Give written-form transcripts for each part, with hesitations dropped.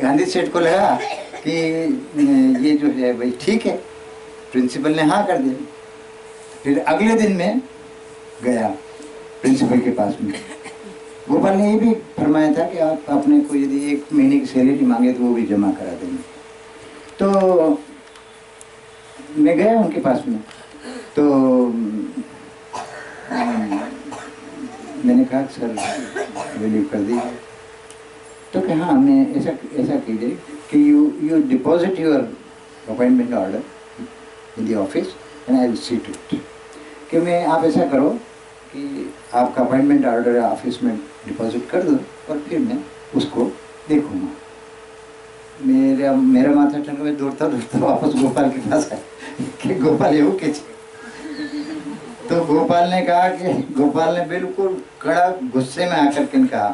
गांधी सेठ को लगा कि ये जो है भाई ठीक है, प्रिंसिपल ने हाँ कर दिया। फिर अगले दिन में गया प्रिंसिपल के पास में। गोपाल ने ये भी फरमाया था कि आप अपने को यदि 1 महीने की सैलरी मांगे तो वो भी जमा करा देंगे। तो मैं गया उनके पास में, तो मैंने कहा सर रिलीव कर दीजिए। तो कहा हमने ऐसा कीजिए कि you deposit your appointment order in the office and I will see to it. कि मैं आप ऐसा करो कि आपका अपॉइंटमेंट ऑर्डर ऑफिस में डिपॉजिट कर दो और फिर मैं उसको देखूँगा। मेरा माथा ठंड में दौड़ता वापस गोपाल के पास आया कि गोपाल ये कैसे। तो गोपाल ने बिल्कुल कड़ा गुस्से में आकर के कहा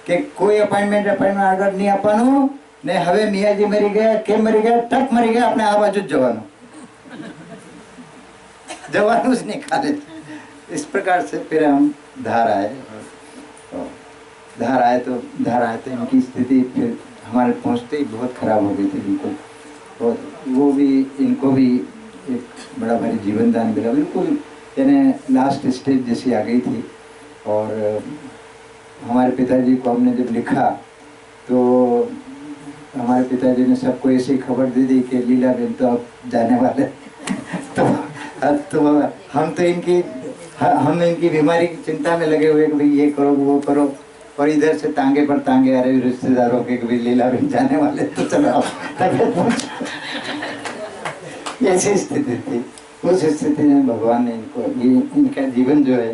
कि कोई अपॉइंटमेंट ऑर्डर नहीं अपन ने हवे मियाँ जी मरी गया, के मरी गया, टक मरी गया, अपने आवाज जवान उसने खा लेते। इस प्रकार से फिर हम धार आए तो इनकी स्थिति फिर हमारे पहुंचते ही बहुत खराब हो गई थी बिल्कुल। और वो भी इनको भी एक बड़ा भारी जीवन दान मिला, बिल्कुल यानी लास्ट स्टेज जैसी आ गई थी। और हमारे पिताजी को हमने जब लिखा तो हमारे पिताजी ने सबको ऐसी खबर दे दी कि लीला बेन तो अब जाने वाले। तो हम इनकी बीमारी की चिंता में लगे हुए कि भाई ये करो वो करो, और इधर से तांगे पर तांगे आ रहे रिश्तेदारों के कि भाई लीला बेन जाने वाले, तो चलो ऐसी स्थिति थी। उस स्थिति में भगवान ने इनका जीवन जो है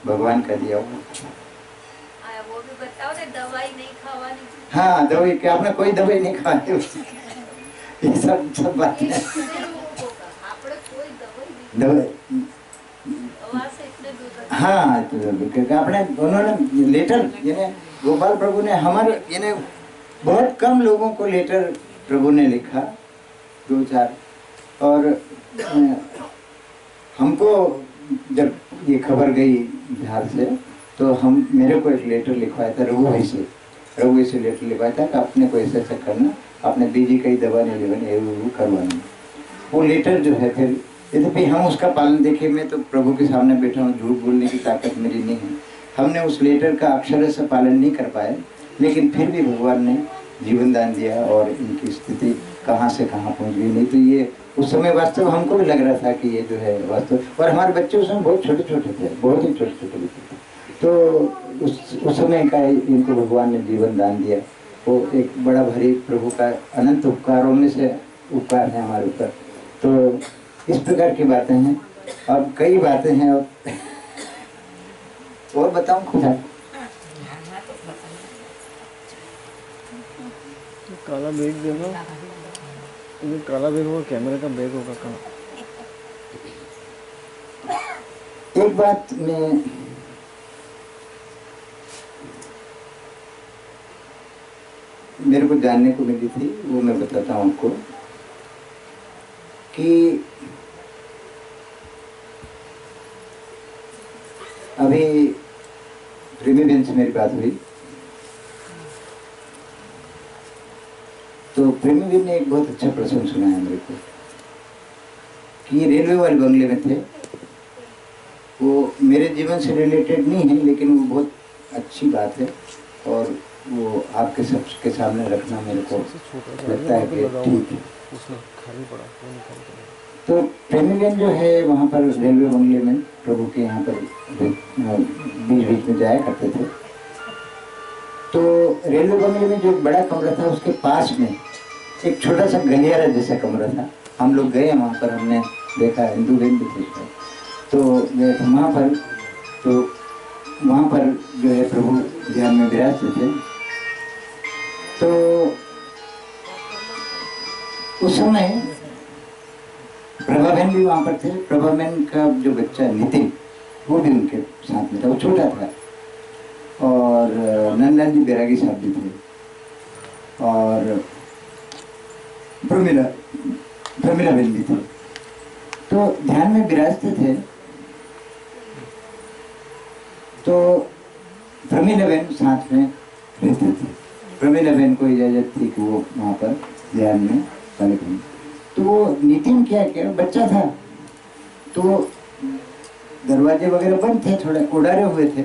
भगवान का दिया हुआ। वो भी बताओ ने दवाई नहीं खावानी। हाँ, दवाई क्या, आपने कोई दवाई नहीं खाई उसकी। ये सब बात है। हाँ, तो आपने उन्होंने लेटर यानी गोपाल प्रभु ने हमारे यानी बहुत कम लोगों को लेटर प्रभु ने लिखा, 2-4। और हमको जब ये खबर गई बिहार से तो मेरे को एक लेटर लिखवाया था रघु से लेटर लिखवाया था कि अपने को ऐसा करना, अपने बीजी कई दवा नहीं लेवानी करवाना। वो लेटर जो है फिर यद्यपि हम उसका पालन, देखिए मैं तो प्रभु के सामने बैठा हूँ, झूठ बोलने की ताकत मेरी नहीं है। हमने उस लेटर का अक्षर से पालन नहीं कर पाए, लेकिन फिर भी भगवान ने जीवन दान दिया और इनकी स्थिति कहाँ से कहाँ पहुँच गई। नहीं तो ये उस समय वास्तव हमको भी लग रहा था कि ये जो है वास्तव, और हमारे बच्चे उस समय बहुत छोटे छोटे थे, बहुत ही छोटे छोटे बच्चे थे। तो उस समय का इनको भगवान ने जीवन दान दिया। वो एक बड़ा भारी प्रभु का अनंत उपकारों में से उपकार है हमारे ऊपर। तो इस प्रकार की बातें हैं। अब कई बातें हैं, और बताऊं खुदा काला बैग देखो, ये काला बैग होगा, कैमरे का बैग होगा कहाँ? एक बात में मेरे को जानने को मिली थी, वो मैं बताता हूँ आपको कि अभी प्रेमी बहन से मेरी बात हुई तो प्रेमी बहन ने एक बहुत अच्छा प्रसंग सुनाया मेरे को कि रेलवे वाले बंगले में थे। वो मेरे जीवन से रिलेटेड नहीं है, लेकिन वो बहुत अच्छी बात है और वो आपके सबके सामने रखना मेरे को लगता है कि ठीक है। तो प्रेमी बहन जो है वहाँ पर रेलवे बंगले में प्रभु के यहाँ पर बीच बीच में जाया करते थे। तो रेलवे बंगले में जो बड़ा कमरा था उसके पास में एक छोटा सा गलियारा जैसा कमरा था। हम लोग गए वहाँ पर, हमने देखा, हिंदू बहन भी थे। तो वहाँ पर जो है प्रभु ध्यान में विराजते थे। तो उस समय प्रभा बहन भी वहाँ पर थे। प्रभा बहन का जो बच्चा नितिन वो भी उनके साथ में था, वो छोटा था। और नंदन जी बैरागी साहब भी थे और प्रमिला बहन भी थे। तो ध्यान में विराजते थे। तो प्रमिला बहन साथ में रहते थे। प्रवीणा बहन को इजाजत थी कि वो वहाँ पर ध्यान में कार्यक्रम। तो वो नितिन क्या किया, बच्चा था तो दरवाजे वगैरह बंद थे, थोड़े उड़ारे हुए थे,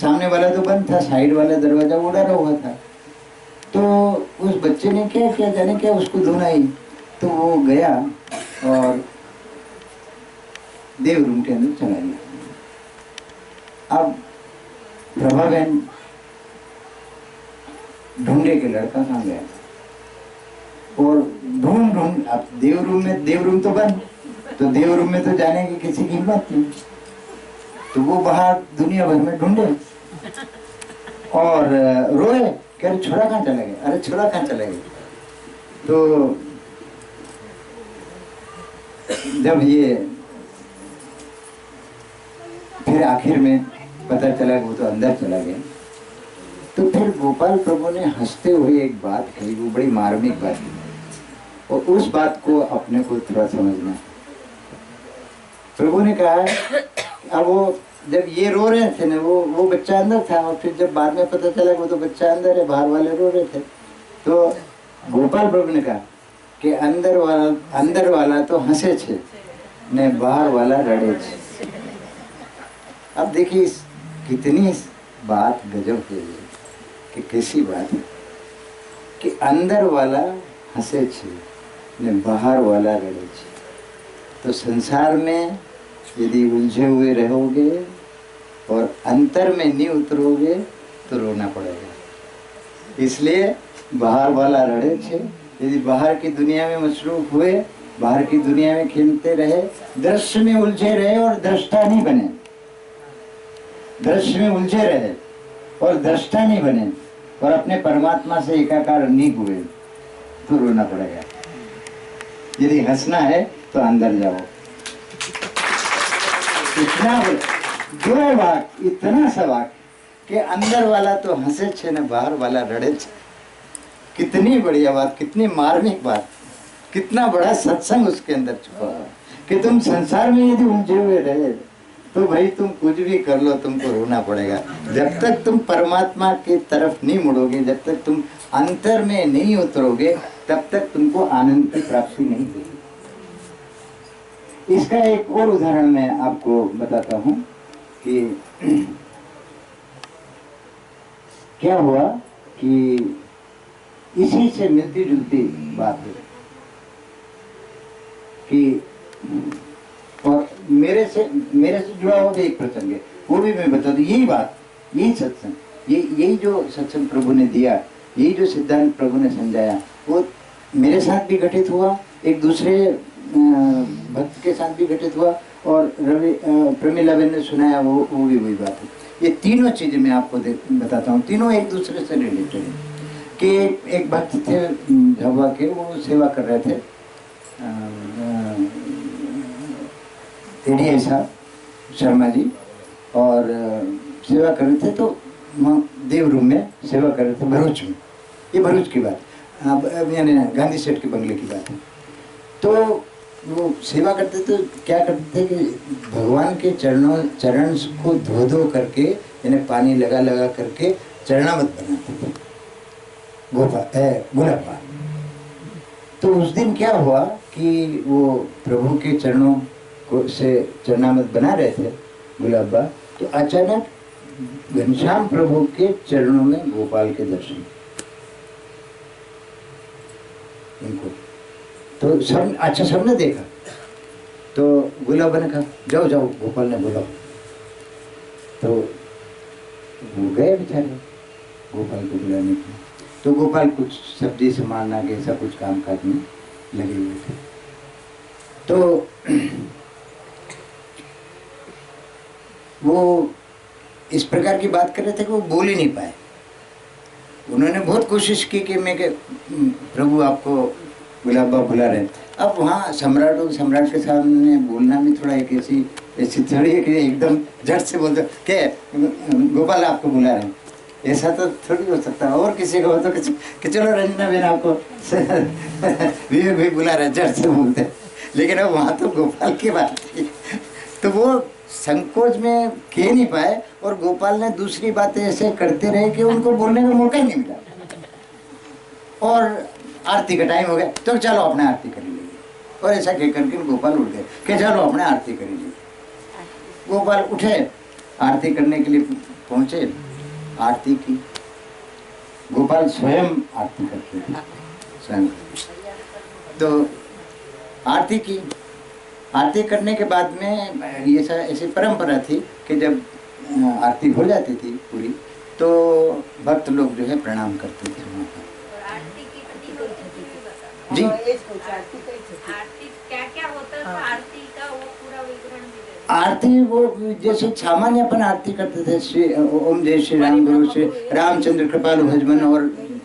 सामने वाला तो बंद था, साइड वाला दरवाजा उड़ारा हुआ था। तो उस बच्चे ने क्या किया, जाने क्या उसको धुन आई, तो वो गया और देव रूम के अंदर चला गया। अब प्रभा बहन ढूंढे के लड़का कहाँ गया, और ढूंढ ढूंढ, अब देव रूम तो बंद, तो देव रूम में तो जाने की किसी की हिम्मत नहीं, तो वो बाहर दुनिया भर में ढूंढे और रोए, कह रहे छोरा कहाँ चला गया, अरे छोरा कहाँ चला गया। तो जब ये फिर आखिर में पता चला कि वो तो अंदर चला गया, तो फिर गोपाल प्रभु ने हंसते हुए एक बात कही, वो बड़ी मार्मिक बात थी, और उस बात को अपने को थोड़ा समझना। प्रभु ने कहा, अब वो जब ये रो रहे थे ना, वो बच्चा अंदर था, और फिर जब बाद में पता चला वो तो बच्चा अंदर है, बाहर वाले रो रहे थे, तो गोपाल प्रभु ने कहा कि अंदर वाला तो हंसे छे ने बाहर वाला रड़े छे। अब देखिए कितनी बात गजब है कि कैसी बात है कि अंदर वाला हंसे छे ने बाहर वाला रड़े छे। तो संसार में यदि उलझे हुए रहोगे और अंतर में नहीं उतरोगे तो रोना पड़ेगा। इसलिए बाहर वाला रड़े छे, यदि बाहर की दुनिया में मसरूफ हुए, बाहर की दुनिया में खेलते रहे, दृश्य में उलझे रहे और दृष्टा नहीं बने, दृश्य में उलझे रहे और दृष्टा नहीं बने, और अपने परमात्मा से एकाकार नहीं हुए तो रोना पड़ेगा। यदि हंसना है तो अंदर जाओ। इतना जो है वाक, इतना सा वाक कि अंदर वाला तो हंसे छे न बाहर वाला रड़े छे। कितनी बढ़िया बात, कितनी मार्मिक बात, कितना बड़ा सत्संग उसके अंदर छुपा है कि तुम संसार में यदि उलझे हुए रहे तो भाई तुम कुछ भी कर लो, तुमको रोना पड़ेगा। जब तक तुम परमात्मा की तरफ नहीं मुड़ोगे, जब तक तुम अंतर में नहीं उतरोगे, तब तक तुमको आनंद की प्राप्ति नहीं होगी। इसका एक और उदाहरण मैं आपको बताता हूँ कि क्या हुआ कि इसी से मिलती जुलती बात है कि, और मेरे से जुड़ा हुआ एक प्रसंग है, वो भी मैं बता दूं। यही बात, यही सत्संग, यही जो सत्संग प्रभु ने दिया, यही जो सिद्धांत प्रभु ने समझाया, वो मेरे साथ भी घटित हुआ, एक दूसरे भक्त के साथ भी घटित हुआ, और प्रमीला बहन ने सुनाया, वो भी वही बात है। ये तीनों चीजें मैं आपको बताता हूँ, तीनों एक दूसरे से रिलेटेड है। कि एक भक्त थे झाबुआ के, वो सेवा कर रहे थे, एडीआई साहब शर्मा जी, और सेवा कर रहे थे, तो देव रूम में सेवा कर रहे थे भरूच में। ये भरूच की बात, यानी गांधी सेठ के बंगले की बात है। तो वो सेवा करते तो क्या करते थे कि भगवान के चरण को धो धो करके, यानी पानी लगा लगा करके चरणामृत बनाते थे गुलाबा। तो उस दिन क्या हुआ कि वो प्रभु के चरणों को से चरणामृत बना रहे थे गुलाबा, तो अचानक घनश्याम प्रभु के चरणों में गोपाल के दर्शन उनको। तो सबने देखा, तो गुलाबा ने कहा जाओ जाओ, गोपाल ने बुलाओ। तो वो गए बेचारे गोपाल को बुलाने के। तो गोपाल कुछ सब्जी संभालना के सब कुछ काम काज में लगे हुए थे। तो वो इस प्रकार की बात कर रहे थे कि वो बोल ही नहीं पाए। उन्होंने बहुत कोशिश की कि मैं प्रभु आपको गुलाबा बुला रहे हैं। अब वहाँ सम्राट के सामने बोलना भी थोड़ा एक ऐसी थोड़ी है कि एकदम झट से बोलते क्या गोपाल आपको बुला रहे हैं, ऐसा तो थोड़ी हो सकता है। और किसी को हो तो कि चलो रंजना बहन आपको विवेक भाई बुला रहे हैं, झट से बोलते। लेकिन अब वहाँ तो गोपाल की बात थी, तो वो संकोच में कह नहीं पाए और गोपाल ने दूसरी बातें ऐसे करते रहे कि उनको बोलने का मौका ही नहीं मिला। और आरती का टाइम हो गया तो चलो अपने आरती कर लीजिए, और ऐसा कह करके गोपाल उठ गए कि चलो अपने आरती कर लीजिए। गोपाल उठे, आरती करने के लिए पहुंचे, आरती की। गोपाल स्वयं आरती करते थे, स्वयं। तो आरती की, आरती करने के बाद में ये ऐसी परंपरा थी कि जब आरती हो जाती थी पूरी तो भक्त लोग जो है प्रणाम करते थे वहाँ पर। और आरती कितनी होती थी ये बता। जी, आरती क्या क्या होता था आरती का, वो पूरा विवरण मिलेगा। आरती वो जैसे सामान्य अपन आरती करते थे, श्री ओम जय श्री राम, गुरु श्री रामचंद्र कृपालु भजमन, और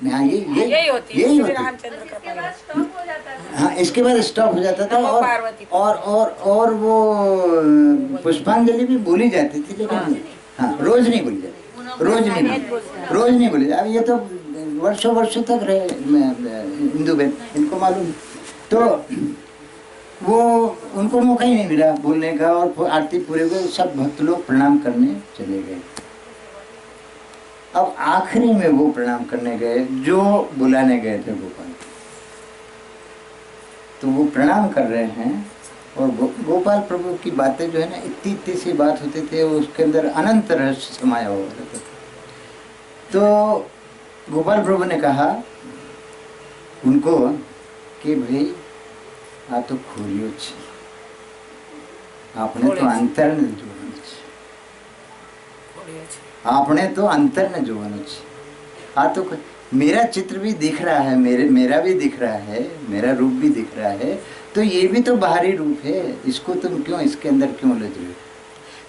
हाँ यही होती। इसके बाद स्टॉप हो जाता था। हाँ, इसके बाद स्टॉप हो जाता था। और वो पुष्पांजलि भी बोली जाती थी, लेकिन हाँ रोज नहीं बोली जाती, रोज नहीं बोली जाती। अब ये तो वर्षों वर्षों तक रहे हिंदू बहन, इनको मालूम। तो वो उनको मौका ही नहीं मिला बोलने का, और आरती पूरे हुए, सब भक्त लोग प्रणाम करने चले गए। अब आखिरी में वो प्रणाम करने गए जो बुलाने गए थे गोपाल, तो वो प्रणाम कर रहे हैं, और गोपाल प्रभु की बातें जो है ना, इतनी इतनी सी बात होती थी, उसके अंदर अनंत रहस्य समाया हुआ रहता था। तो गोपाल प्रभु ने कहा उनको कि भाई आ तो खोरियो छे, आपने तो अंतर ने जोવાનું છે, आपने तो अंतर ने जोવાનું છે। आ तो मेरा चित्र भी दिख रहा है, मेरा भी दिख रहा है, मेरा रूप भी दिख रहा है, तो ये भी तो बाहरी रूप है, इसको तुम क्यों इसके अंदर क्यों उलझ रहे हो।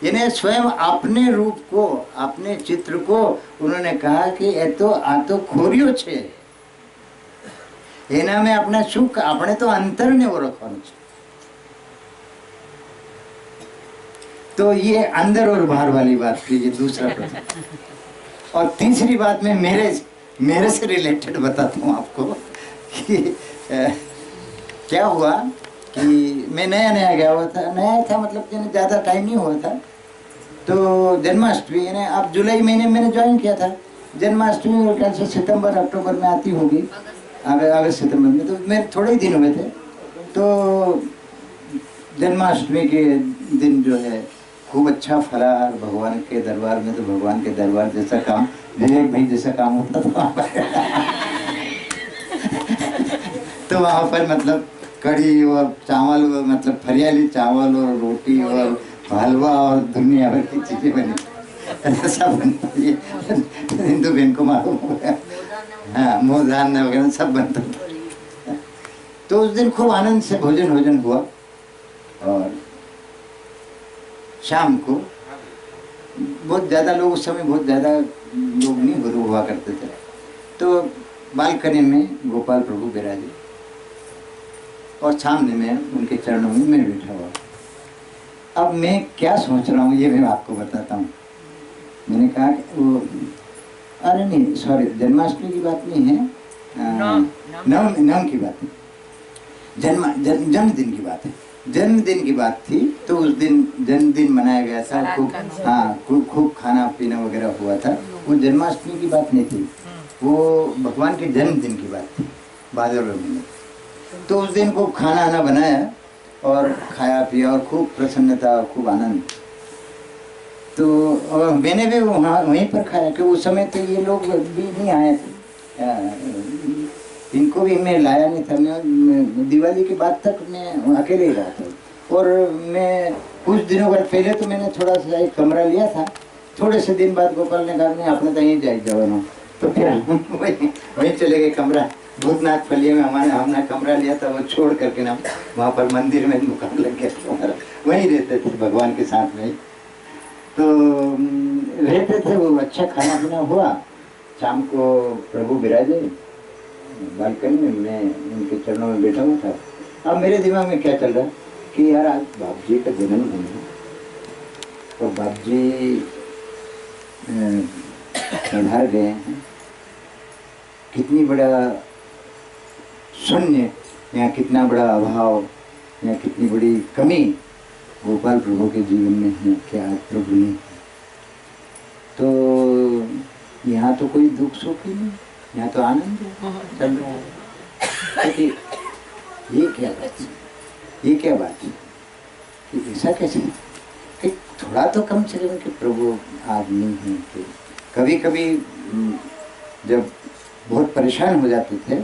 यानी स्वयं अपने रूप को, अपने चित्र को उन्होंने कहा कि ये तो आ तो खोरियो छे, एना में अपना सुख, अपने तो अंतर ने ओळखવાનું છે। तो ये अंदर और बाहर वाली बात थी, ये दूसरा प्रश्न। और तीसरी बात में मेरे से रिलेटेड बताता हूँ आपको कि क्या हुआ कि मैं नया गया था, मतलब ज़्यादा टाइम नहीं हुआ था। तो जन्माष्टमी यानी अब जुलाई महीने मैंने ज्वाइन किया था, जन्माष्टमी मेरे ख्याल से सितंबर अक्टूबर में आती होगी, अगस्त सितंबर में, तो मेरे थोड़े ही दिन हुए थे। तो जन्माष्टमी के दिन जो है खूब अच्छा फरार, भगवान के दरबार में, तो भगवान के दरबार जैसा काम, विवेक भाई जैसा काम होता था वहाँ पर। तो वहाँ पर मतलब कढ़ी और चावल, मतलब फरियाली चावल और रोटी और हलवा और दुनिया भर की चीज़ें बनी, सब बनती है, हिंदू बहन को मालूम हो गया। हाँ, मोदान वगैरह सब बनता था। तो उस दिन खूब आनंद से भोजन हुआ, और शाम को बहुत ज़्यादा लोग, उस समय बहुत ज़्यादा लोग नहीं हुआ करते थे, तो बालकनी में गोपाल प्रभु विराजे, और सामने में उनके चरणों में मैं बैठा हुआ। अब मैं क्या सोच रहा हूँ ये मैं आपको बताता हूँ। मैंने कहा कि वो, अरे नहीं सॉरी, जन्माष्टमी की बात नहीं है, नवम की बात है, जन्मदिन की बात है, जन्मदिन की बात थी। तो उस दिन जन्मदिन मनाया गया था, खूब, हाँ खूब खाना पीना वगैरह हुआ था। वो जन्माष्टमी की बात नहीं थी, वो भगवान के जन्मदिन की बात थी, भादरवा महीने। तो उस दिन खूब खाना आना बनाया और खाया पिया, और खूब प्रसन्नता, खूब आनंद। तो और मैंने भी वहीं पर खाया, कि उस समय तो ये लोग भी नहीं आए थे, इनको भी मैं लाया नहीं था। मैं दिवाली के बाद तक मैं अकेले ही रहा था। और मैं कुछ दिनों बाद पहले तो मैंने थोड़ा सा एक कमरा लिया था, थोड़े से दिन बाद गोपाल ने कहा नहीं आपने तो यहीं जाओ, तो फिर वहीं चले गए कमरा, भूतनाथ फलिया में हमने कमरा लिया था, वो छोड़ करके ना वहाँ पर मंदिर में मुकाम लग गया हमारा, वहीं रहते थे भगवान के साथ में। तो रहते थे, वो अच्छा खाना पीना हुआ। शाम को प्रभु विराजे बालकनी में, मैं उनके चरणों में बैठा हुआ था। अब मेरे दिमाग में क्या चल रहा कि यार आज बाप जी का जन्मदिन है, तो बाप जी पधार गए हैं, कितनी बड़ा शून्य या कितना बड़ा अभाव या कितनी बड़ी कमी गोपाल प्रभु के जीवन में है कि आज प्रभु नहीं है। तो यहाँ तो कोई दुख सुख ही नहीं, यहाँ तो आनंद है चल रहा है। तो ये क्या बात है, ये क्या बात है कि ऐसा कैसे कि थोड़ा तो कम से कम कि प्रभु आज नहीं है। कि कभी कभी जब बहुत परेशान हो जाते थे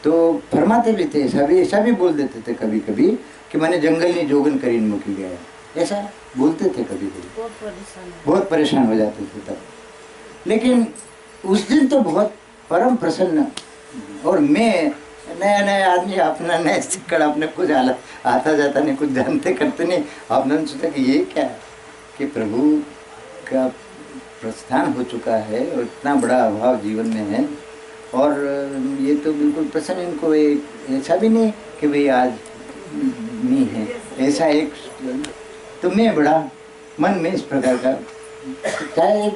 तो फरमाते भी थे, ऐसा भी बोल देते थे कभी कभी कि मैंने जंगल में जोगन करीन मुकी गया, ऐसा बोलते थे कभी कभी, बहुत परेशान हो जाते थे तब। लेकिन उस दिन तो बहुत परम प्रसन्न, और मैं नया नया आदमी, अपना नया सिक्कड़, अपने कुछ आता जाता नहीं, कुछ जानते करते नहीं, आपने सोचा कि ये क्या कि प्रभु का प्रस्थान हो चुका है और इतना बड़ा अभाव जीवन में है, और ये तो बिल्कुल प्रसन्न, इनको ऐसा भी नहीं कि भाई आज नहीं है, ऐसा एक तो मैं बड़ा मन में इस प्रकार का चाहे